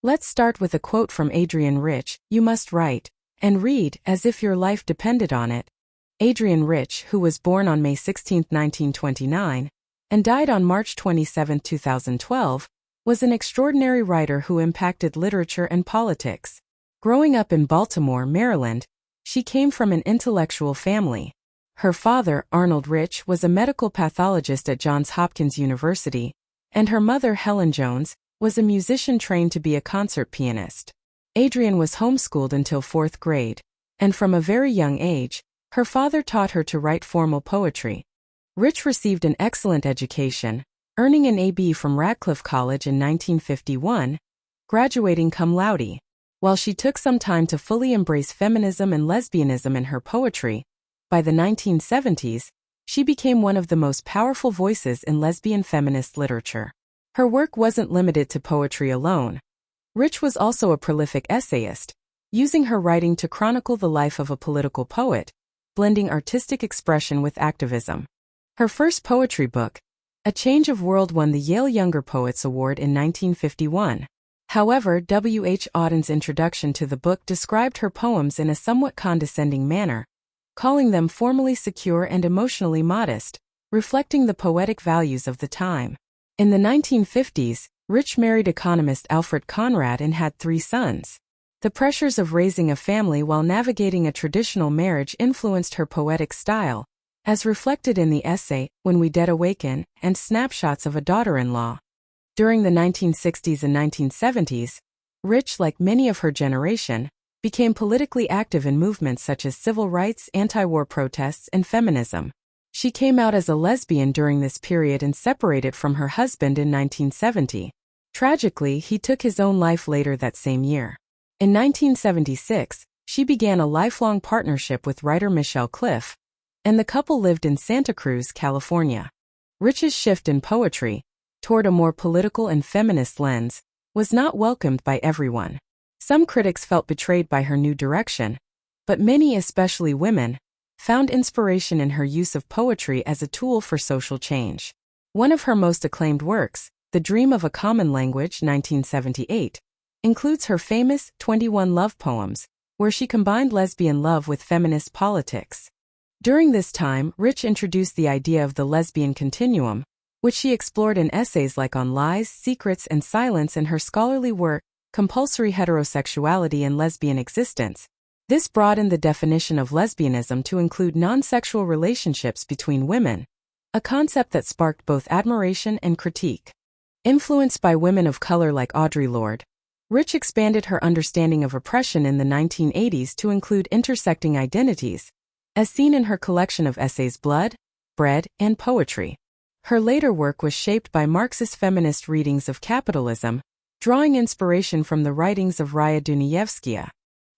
Let's start with a quote from Adrienne Rich: "You must write and read as if your life depended on it." Adrienne Rich, who was born on May 16, 1929, and died on March 27, 2012, was an extraordinary writer who impacted literature and politics. Growing up in Baltimore, Maryland, she came from an intellectual family. Her father, Arnold Rich, was a medical pathologist at Johns Hopkins University, and her mother, Helen Jones, was a musician trained to be a concert pianist. Adrienne was homeschooled until 4th grade, and from a very young age, her father taught her to write formal poetry. Rich received an excellent education, earning an A.B. from Radcliffe College in 1951, graduating cum laude. While she took some time to fully embrace feminism and lesbianism in her poetry, by the 1970s, she became one of the most powerful voices in lesbian feminist literature. Her work wasn't limited to poetry alone. Rich was also a prolific essayist, using her writing to chronicle the life of a political poet, blending artistic expression with activism. Her first poetry book, A Change of World, won the Yale Younger Poets Award in 1951. However, W. H. Auden's introduction to the book described her poems in a somewhat condescending manner, calling them formally secure and emotionally modest, reflecting the poetic values of the time. In the 1950s, Rich married economist Alfred Conrad and had 3 sons. The pressures of raising a family while navigating a traditional marriage influenced her poetic style, as reflected in the essay, When We Dead Awaken, and Snapshots of a Daughter-in-Law. During the 1960s and 1970s, Rich, like many of her generation, became politically active in movements such as civil rights, anti-war protests, and feminism. She came out as a lesbian during this period and separated from her husband in 1970. Tragically, he took his own life later that same year. In 1976, she began a lifelong partnership with writer Michelle Cliff, and the couple lived in Santa Cruz, California. Rich's shift in poetry, toward a more political and feminist lens, was not welcomed by everyone. Some critics felt betrayed by her new direction, but many, especially women, found inspiration in her use of poetry as a tool for social change. One of her most acclaimed works, The Dream of a Common Language, 1978, includes her famous 21 love poems, where she combined lesbian love with feminist politics. During this time, Rich introduced the idea of the lesbian continuum, which she explored in essays like On Lies, Secrets, and Silence, and her scholarly work, Compulsory Heterosexuality and Lesbian Existence. This broadened the definition of lesbianism to include non-sexual relationships between women, a concept that sparked both admiration and critique. Influenced by women of color like Audre Lorde, Rich expanded her understanding of oppression in the 1980s to include intersecting identities, as seen in her collection of essays Blood, Bread, and Poetry. Her later work was shaped by Marxist feminist readings of capitalism, drawing inspiration from the writings of Raya Dunayevskaya.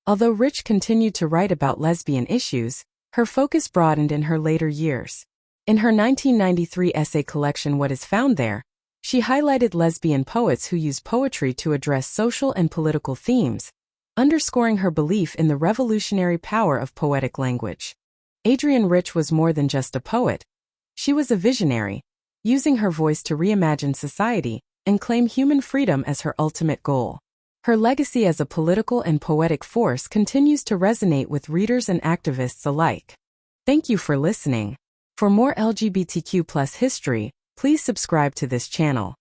Although Rich continued to write about lesbian issues, her focus broadened in her later years. In her 1993 essay collection What Is Found There, she highlighted lesbian poets who use poetry to address social and political themes, underscoring her belief in the revolutionary power of poetic language. Adrienne Rich was more than just a poet. She was a visionary, using her voice to reimagine society and claim human freedom as her ultimate goal. Her legacy as a political and poetic force continues to resonate with readers and activists alike. Thank you for listening. For more LGBTQ+ history, please subscribe to this channel.